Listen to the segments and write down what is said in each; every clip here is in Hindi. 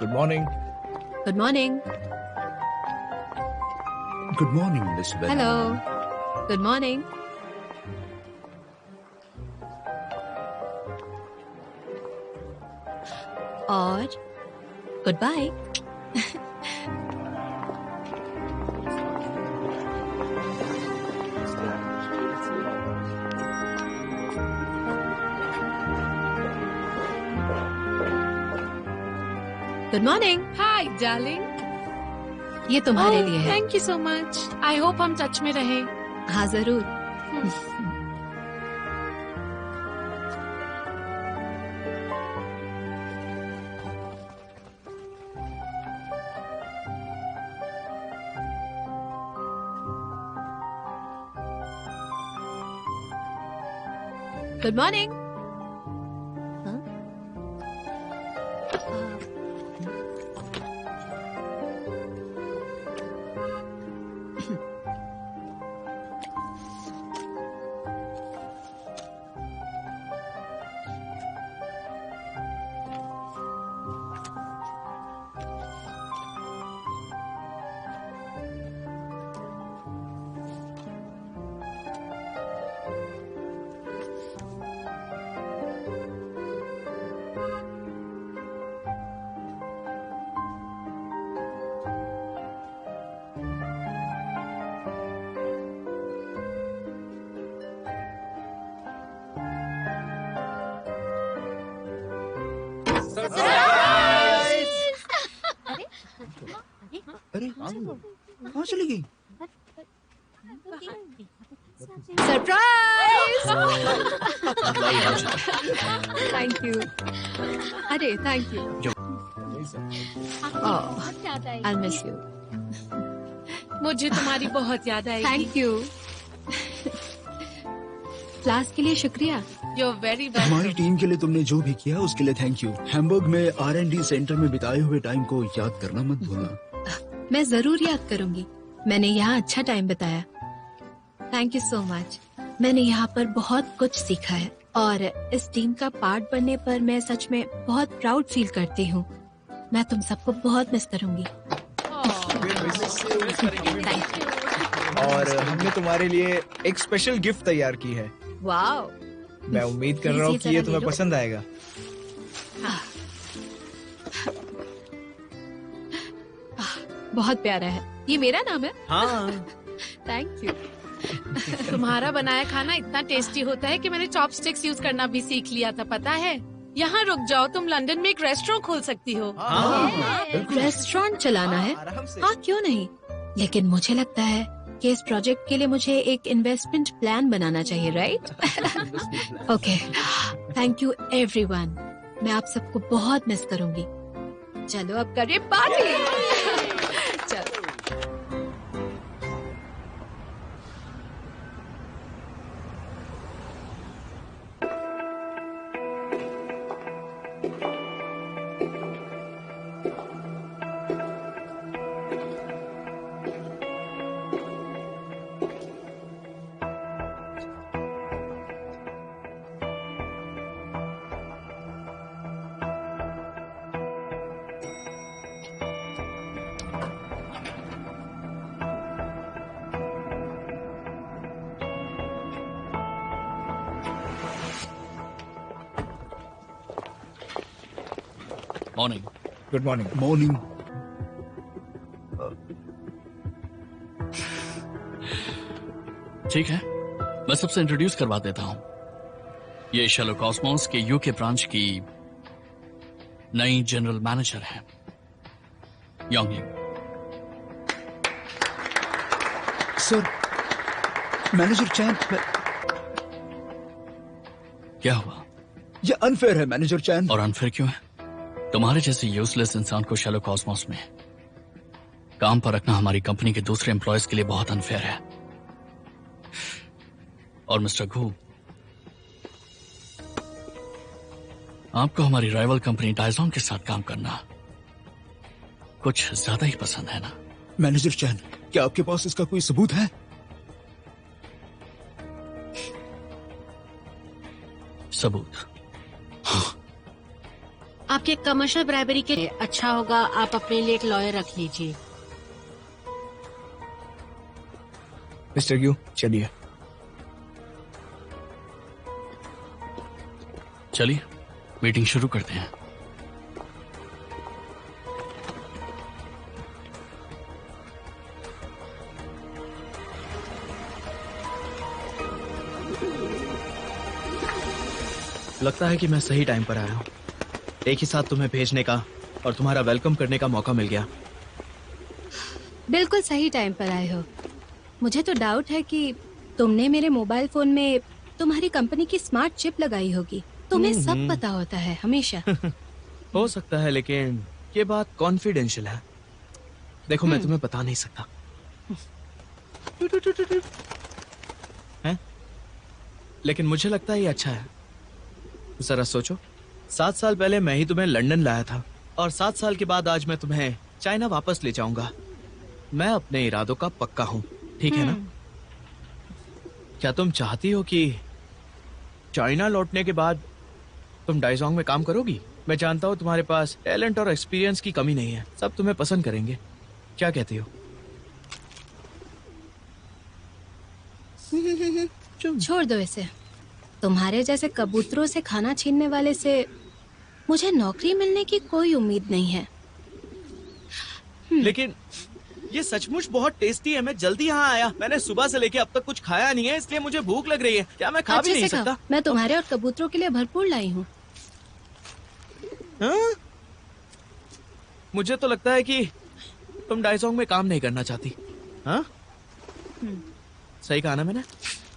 Good morning. Good morning. Good morning, Miss Bella. Hello. Good morning. और goodbye. Good morning. Hi, darling. ये तुम्हारे लिए है। Thank you so much. I hope हम टच में रहे। हाँ जरूर। Good morning. अरे कहाँ चली गई? सरप्राइज! Thank you. अरे thank you. I miss you. मुझे तुम्हारी बहुत याद आएगी। Thank you. क्लास के लिए शुक्रिया। You're very हमारी welcome. टीम के लिए तुमने जो भी किया उसके लिए थैंक यू। हैम्बर्ग में R&D सेंटर में बिताए हुए टाइम को याद करना मत भूलना। मैं जरूर याद करूंगी। मैंने यहाँ अच्छा टाइम बिताया। Thank you so much. मैंने यहाँ पर बहुत कुछ सीखा है और इस टीम का पार्ट बनने पर मैं सच में बहुत प्राउड फील करती हूँ। मैं तुम सबको बहुत मिस करूंगी। Thank you. और हमने तुम्हारे लिए एक स्पेशल गिफ्ट तैयार की है। वाओ। मैं उम्मीद कर रहा हूँ कि ये तुम्हें पसंद आएगा। बहुत प्यारा है। ये मेरा नाम है। हाँ। Thank you. तुम्हारा बनाया खाना इतना टेस्टी होता है कि मैंने चॉपस्टिक्स यूज करना भी सीख लिया था, पता है? यहाँ रुक जाओ, तुम लंदन में एक रेस्टोरेंट खोल सकती हो। रेस्टोरेंट चलाना है? आराम से। हाँ क्यों नहीं, लेकिन मुझे लगता है कि इस प्रोजेक्ट के लिए मुझे एक इन्वेस्टमेंट प्लान बनाना चाहिए, right? Okay, thank you everyone. मैं आप सबको बहुत मिस करूंगी। चलो अब करिए पार्टी। चलो। मॉर्निंग। Good morning. मॉर्निंग। ठीक है, मैं सबसे इंट्रोड्यूस करवा देता हूं। ये शेलो कॉस्मोस के यूके ब्रांच की नई जनरल मैनेजर है, योंगयिंग। सर, मैनेजर चैन। क्या हुआ? ये अनफेयर है मैनेजर चैन। और अनफेयर क्यों है? तुम्हारे जैसे यूजलेस इंसान को शैलो कॉस्मोस में काम पर रखना हमारी कंपनी के दूसरे एम्प्लॉयज के लिए बहुत अनफेयर है। और मिस्टर घू, आपको हमारी राइवल कंपनी डायजोंग के साथ काम करना कुछ ज्यादा ही पसंद है ना? मैनेजर चैन, क्या आपके पास इसका कोई सबूत है? सबूत? आपके कमर्शियल ब्राइबरी के लिए अच्छा होगा आप अपने लिए एक लॉयर रख लीजिए। मिस्टर ग्यू, चलिए। चलिए मीटिंग शुरू करते हैं। लगता है कि मैं सही टाइम पर आया हूँ। एक ही साथ तुम्हें भेजने का और तुम्हारा वेलकम करने का मौका मिल गया। बिल्कुल सही टाइम पर आए हो। मुझे तो डाउट है कि तुमने मेरे मोबाइल फोन में तुम्हारी कंपनी की स्मार्ट चिप लगाई होगी। तुम्हें सब पता होता है हमेशा। हो सकता है, लेकिन ये बात कॉन्फिडेंशियल है। देखो, मैं तुम्हें बता नहीं सकता। हैं? लेकिन मुझे लगता है ये अच्छा है। जरा सोचो, 7 साल पहले मैं ही तुम्हें लंदन लाया था और 7 साल के बाद आज मैं तुम्हें चाइना वापस ले जाऊंगा। मैं अपने इरादों का पक्का हूँ, ठीक है ना? क्या तुम चाहती हो कि चाइना लौटने के बाद तुम डायजोंग में काम करोगी? मैं जानता हूँ तुम्हारे पास टैलेंट और एक्सपीरियंस की कमी नहीं है। सब तुम्हें पसंद करेंगे। क्या कहती हो? छोड़ दो इसे। तुम्हारे जैसे कबूतरों से खाना छीनने वाले से मुझे नौकरी मिलने की कोई उम्मीद नहीं है। लेकिन ये सचमुच बहुत टेस्टी है। मैं जल्दी यहाँ आया। मैंने सुबह से लेके अब तक कुछ खाया नहीं है, इसलिए मुझे भूख लग रही है। क्या मैं खा भी नहीं सकता? मैं तुम्हारे और कबूतरों के लिए भरपूर लाई हूँ। हाँ? मुझे तो लगता है कि तुम डायजोंग में काम नहीं करना चाहती। हाँ? सही कहा ना मैंने?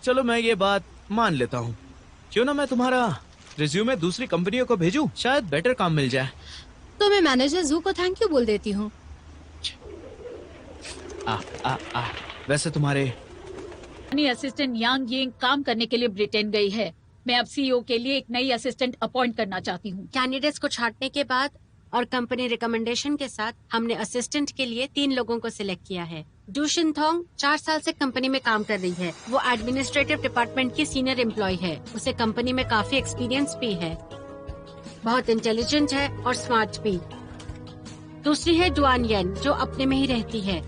चलो मैं ये बात मान लेता हूँ। क्यों ना मैं तुम्हारा रिज्यूमे दूसरी कंपनियों को भेजूं? शायद बेटर काम मिल जाए। तो मैं मैनेजर जू को थैंक यू बोल देती हूँ। वैसे तुम्हारे असिस्टेंट यांग यिंग काम करने के लिए ब्रिटेन गई है। मैं अब सीईओ के लिए एक नई असिस्टेंट अपॉइंट करना चाहती हूँ। कैंडिडेट्स को छांटने के बाद और कंपनी रिकमेंडेशन के साथ हमने असिस्टेंट के लिए 3 लोगों को सिलेक्ट किया है। डूशिन थोंग 4 साल से कंपनी में काम कर रही है। वो एडमिनिस्ट्रेटिव डिपार्टमेंट की सीनियर एम्प्लॉय है। उसे कंपनी में काफी एक्सपीरियंस भी है। बहुत इंटेलिजेंट है और स्मार्ट भी। दूसरी है डुआन येन, जो अपने में ही रहती है।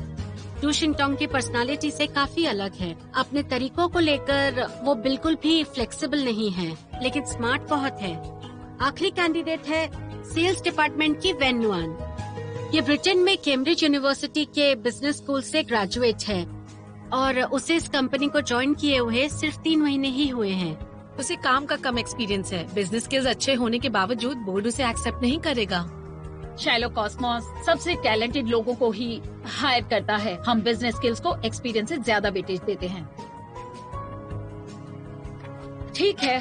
डूशिन थोंग की पर्सनालिटी से काफी अलग है। अपने तरीकों को लेकर वो बिल्कुल भी फ्लेक्सिबल नहीं है, लेकिन स्मार्ट बहुत है। आखिरी कैंडिडेट है सेल्स डिपार्टमेंट की वेन नुआन। ये ब्रिटेन में कैम्ब्रिज यूनिवर्सिटी के बिजनेस स्कूल से ग्रेजुएट है और उसे इस कंपनी को ज्वाइन किए हुए सिर्फ 3 महीने ही हुए हैं। उसे काम का कम एक्सपीरियंस है। बिजनेस स्किल्स अच्छे होने के बावजूद बोर्ड उसे एक्सेप्ट नहीं करेगा। शैलो कॉस्मोस सबसे टैलेंटेड लोगों को ही हायर करता है। हम बिजनेस स्किल्स को एक्सपीरियंस से ज्यादा वेटेज देते हैं। ठीक है,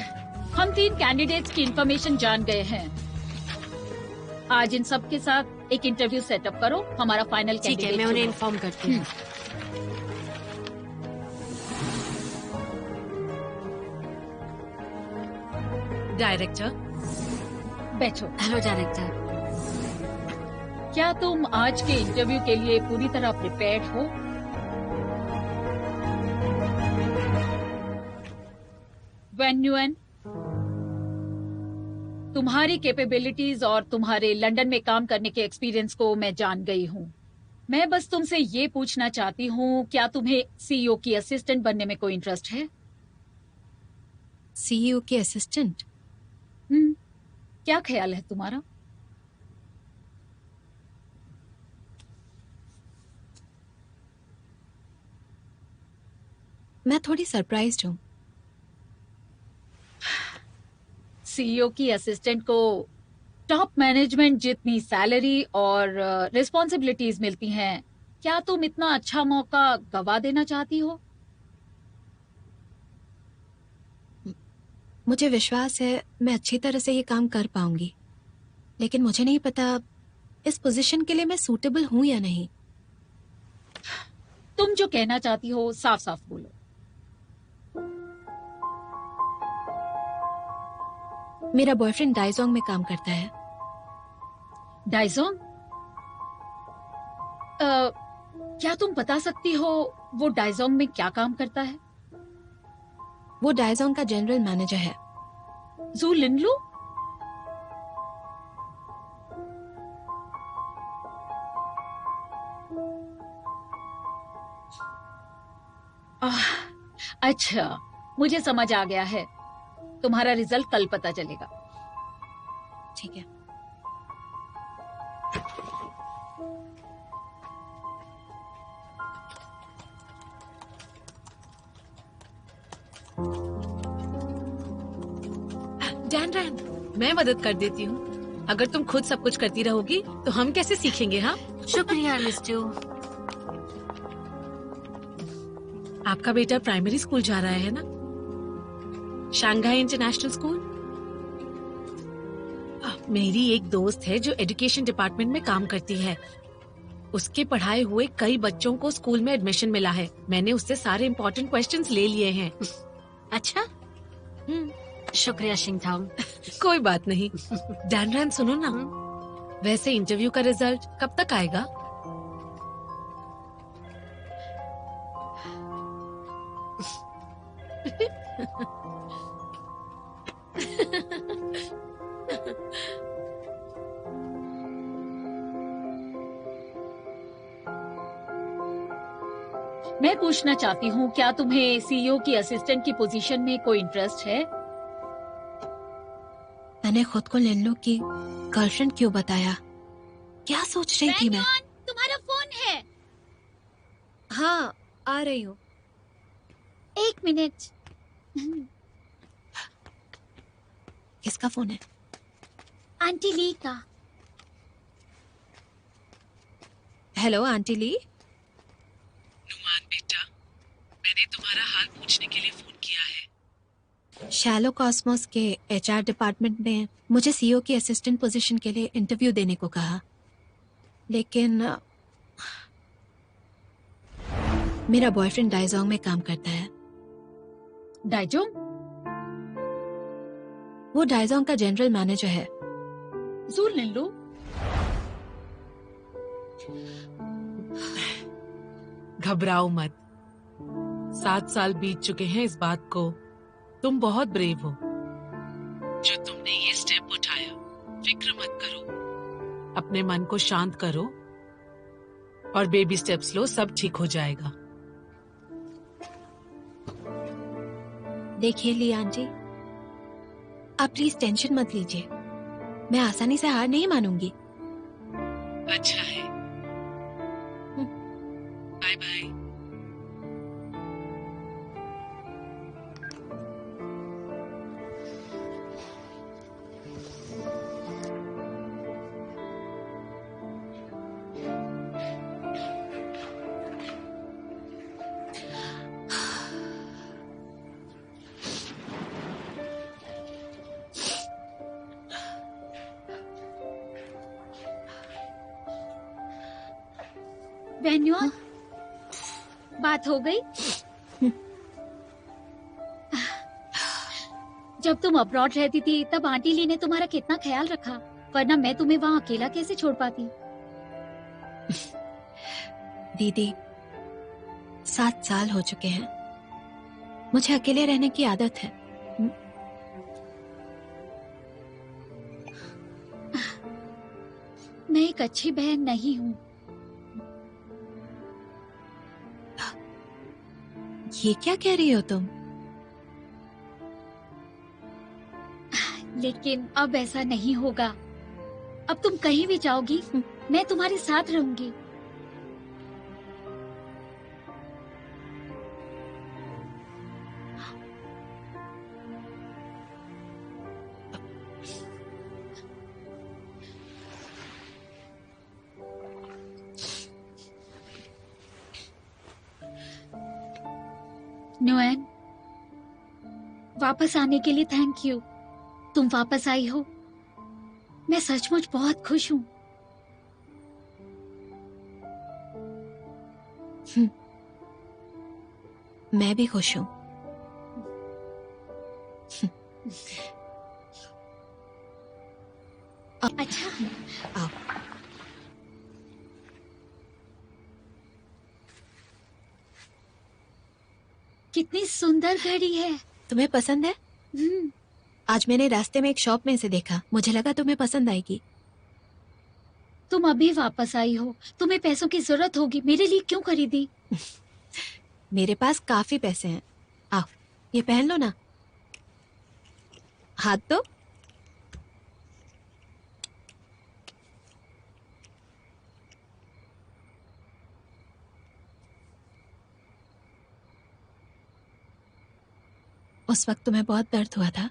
हम 3 कैंडिडेट्स की इंफॉर्मेशन जान गए हैं। आज इन सब के साथ एक इंटरव्यू सेटअप करो। हमारा फाइनल ठीक है, मैं उन्हें इन्फॉर्म करती हूँ। डायरेक्टर, बैठो। Hello director. क्या तुम आज के इंटरव्यू के लिए पूरी तरह प्रिपेयर्ड हो? वेन न्यूएन, तुम्हारी कैपेबिलिटीज और तुम्हारे लंदन में काम करने के एक्सपीरियंस को मैं जान गई हूँ। मैं बस तुमसे ये पूछना चाहती हूँ, क्या तुम्हें सीईओ की असिस्टेंट बनने में कोई इंटरेस्ट है? सीईओ की असिस्टेंट? क्या ख्याल है तुम्हारा? मैं थोड़ी सरप्राइज्ड हूँ। सीईओ की असिस्टेंट को टॉप मैनेजमेंट जितनी सैलरी और रिस्पॉन्सिबिलिटीज मिलती हैं, क्या तुम इतना अच्छा मौका गवा देना चाहती हो? मुझे विश्वास है मैं अच्छी तरह से ये काम कर पाऊंगी। लेकिन मुझे नहीं पता इस पोजीशन के लिए मैं सूटेबल हूं या नहीं। तुम जो कहना चाहती हो साफ साफ बोलो। मेरा बॉयफ्रेंड डाइजोंग में काम करता है। डाइजोंग? क्या तुम बता सकती हो वो डाइजोंग में क्या काम करता है? वो डाइजोंग का जनरल मैनेजर है। जू लिनलू? अच्छा, मुझे समझ आ गया है। तुम्हारा रिजल्ट कल पता चलेगा। ठीक है। डैन, मैं मदद कर देती हूँ। अगर तुम खुद सब कुछ करती रहोगी तो हम कैसे सीखेंगे? हाँ, शुक्रिया मिस जू। आपका बेटा प्राइमरी स्कूल जा रहा है ना? Shanghai international school. मेरी एक दोस्त है जो एजुकेशन डिपार्टमेंट में काम करती है। उसके पढ़ाए हुए कई बच्चों को स्कूल में एडमिशन मिला है। मैंने उससे सारे इम्पोर्टेंट क्वेश्चंस ले लिए हैं। अच्छा, शुक्रिया शिंगथांग। कोई बात नहीं। डैन, सुनो ना, वैसे इंटरव्यू का रिजल्ट कब तक आएगा? मैं पूछना चाहती हूँ, क्या तुम्हें सीईओ की असिस्टेंट की पोजीशन में कोई इंटरेस्ट है? मैंने खुद को लिनलू की गर्लफ्रेंड क्यों बताया? क्या सोच रही थी मैं? तुम्हारा फोन है। हाँ, आ रही हूँ। 1 मिनट। किसका फोन है? आंटी ली का। हेलो आंटी ली। नुमान बेटा, मैंने तुम्हारा हाल पूछने के लिए फोन किया है। शैलो कॉस्मोस के एचआर डिपार्टमेंट ने मुझे सीईओ की असिस्टेंट पोजीशन के लिए इंटरव्यू देने को कहा, लेकिन मेरा बॉयफ्रेंड डाइजोंग में काम करता है। डाइजोंग? वो डाइजोंग का जनरल मैनेजर है। जू लिनलू? घबराओ मत। 7 साल बीत चुके हैं इस बात को। तुम बहुत ब्रेव हो जो तुमने ये स्टेप उठाया। फिक्र मत करो, अपने मन को शांत करो और बेबी स्टेप्स लो, सब ठीक हो जाएगा। देखिए ली आंटी, आप प्लीज टेंशन मत लीजिए। मैं आसानी से हार नहीं मानूंगी। अच्छा है। Bye bye. वेन्युआ, बात हो गई? जब तुम अब्रॉड रहती थी तब आंटी ली ने तुम्हारा कितना ख्याल रखा, वरना मैं तुम्हें वहाँ अकेला कैसे छोड़ पाती। दीदी, 7 साल हो चुके हैं। मुझे अकेले रहने की आदत है। मैं एक अच्छी बहन नहीं हूँ। ये क्या कह रही हो तुम? लेकिन अब ऐसा नहीं होगा। अब तुम कहीं भी जाओगी, मैं तुम्हारे साथ रहूंगी। नुएन, वापस आने के लिए थैंक यू। तुम वापस आई हो। मैं सचमुच बहुत खुश हूँ। मैं भी खुश हूँ। अच्छा, आओ। कितनी सुंदर घड़ी है। तुम्हें पसंद है? आज मैंने रास्ते में एक शॉप में से देखा, मुझे लगा तुम्हें पसंद आएगी। तुम अभी वापस आई हो, तुम्हें पैसों की जरूरत होगी, मेरे लिए क्यों खरीदी? मेरे पास काफी पैसे हैं। आओ, ये पहन लो ना। हाथ दो। उस वक्त तुम्हें बहुत दर्द हुआ था।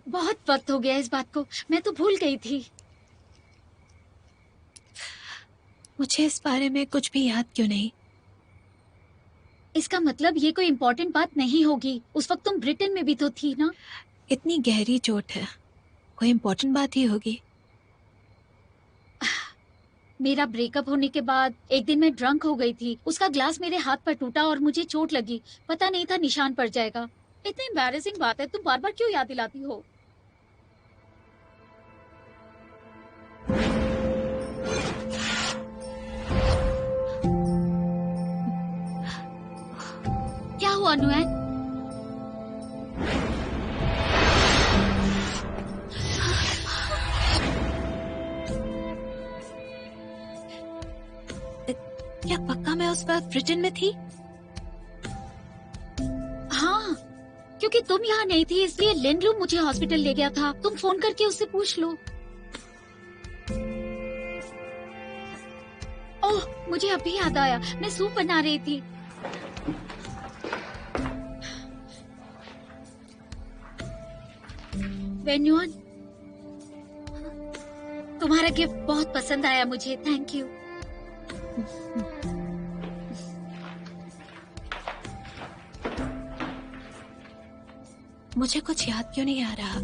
बहुत वक्त हो गया इस बात को, मैं तो भूल गई थी। मुझे इस बारे में कुछ भी याद क्यों नहीं? इसका मतलब ये कोई इम्पोर्टेंट बात नहीं होगी। उस वक्त तुम ब्रिटेन में भी तो थी ना। इतनी गहरी चोट है, कोई इम्पोर्टेंट बात ही होगी। मेरा ब्रेकअप होने के बाद एक दिन मैं ड्रंक हो गई थी, उसका ग्लास मेरे हाथ पर टूटा और मुझे चोट लगी। पता नहीं था निशान पड़ जाएगा। इतनी एम्बैरेसिंग बात है, तुम बार बार क्यों याद दिलाती हो? क्या हुआ नुएन? क्या पक्का मैं उस वक्त ब्रिटेन में थी? हाँ, क्योंकि तुम यहाँ नहीं थी इसलिए लेंडलू मुझे हॉस्पिटल ले गया था। तुम फोन करके उससे पूछ लो। ओह, मुझे अभी याद आया, मैं सूप बना रही थी। वेन्युअन, तुम्हारा गिफ्ट बहुत पसंद आया मुझे, थैंक यू। मुझे कुछ याद क्यों नहीं आ रहा?